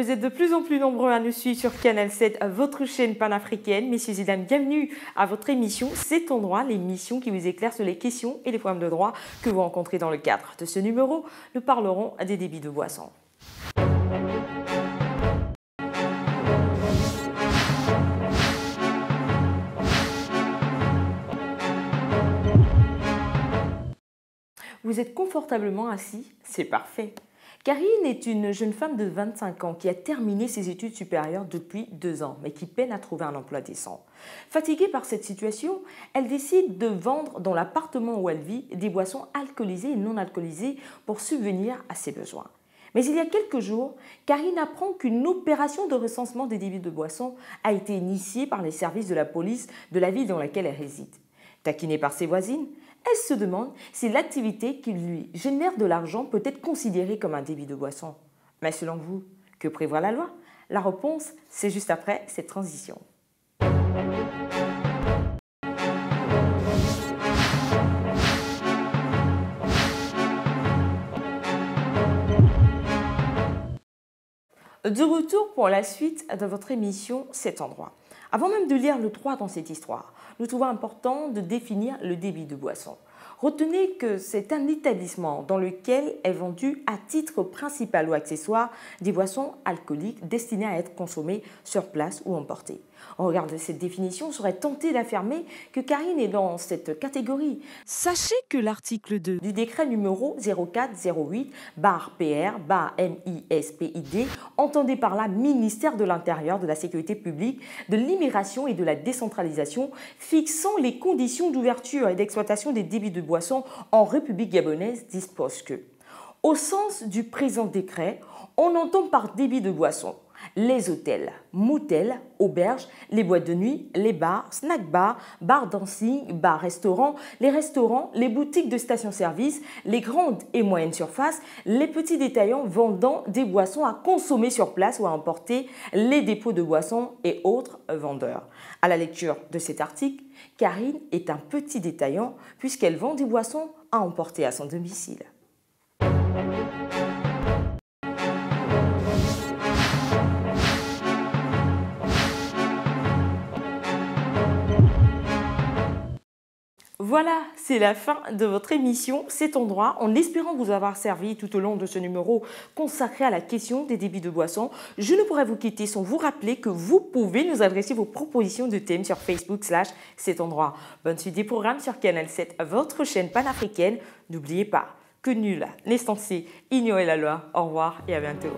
Vous êtes de plus en plus nombreux à nous suivre sur Canal 7, votre chaîne panafricaine. Messieurs et dames, bienvenue à votre émission C'est ton droit, l'émission qui vous éclaire sur les questions et les problèmes de droit que vous rencontrez dans le cadre de ce numéro. Nous parlerons des débits de boissons. Vous êtes confortablement assis? C'est parfait. Karine est une jeune femme de 25 ans qui a terminé ses études supérieures depuis 2 ans, mais qui peine à trouver un emploi décent. Fatiguée par cette situation, elle décide de vendre dans l'appartement où elle vit des boissons alcoolisées et non alcoolisées pour subvenir à ses besoins. Mais il y a quelques jours, Karine apprend qu'une opération de recensement des débits de boissons a été initiée par les services de la police de la ville dans laquelle elle réside. Taquinée par ses voisines, elle se demande si l'activité qui lui génère de l'argent peut être considérée comme un débit de boisson. Mais selon vous, que prévoit la loi? La réponse, c'est juste après cette transition. De retour pour la suite de votre émission C'est ton droit. Avant même de lire le droit dans cette histoire, nous trouvons important de définir le débit de boisson. Retenez que c'est un établissement dans lequel est vendu à titre principal ou accessoire des boissons alcooliques destinées à être consommées sur place ou emportées. Au regard de cette définition, on serait tenté d'affirmer que Karine est dans cette catégorie. Sachez que l'article 2 du décret numéro 0408/PR/MISPID, entendez par là Ministère de l'Intérieur, de la Sécurité publique, de l'immigration et de la décentralisation, fixant les conditions d'ouverture et d'exploitation des débits de boissons en République gabonaise, dispose que, au sens du présent décret, on entend par débit de boissons les hôtels, motels, auberges, les boîtes de nuit, les bars, snack-bars, bars dancing, bars-restaurants, les boutiques de station-service, les grandes et moyennes surfaces, les petits détaillants vendant des boissons à consommer sur place ou à emporter, les dépôts de boissons et autres vendeurs. À la lecture de cet article, Karine est un petit détaillant puisqu'elle vend des boissons à emporter à son domicile. Voilà, c'est la fin de votre émission C'est ton droit, en espérant vous avoir servi tout au long de ce numéro consacré à la question des débits de boissons. Je ne pourrais vous quitter sans vous rappeler que vous pouvez nous adresser vos propositions de thèmes sur Facebook/C'est ton droit. Bonne suite des programmes sur Canal 7, votre chaîne panafricaine. N'oubliez pas que nul n'est censé ignorer la loi. Au revoir et à bientôt.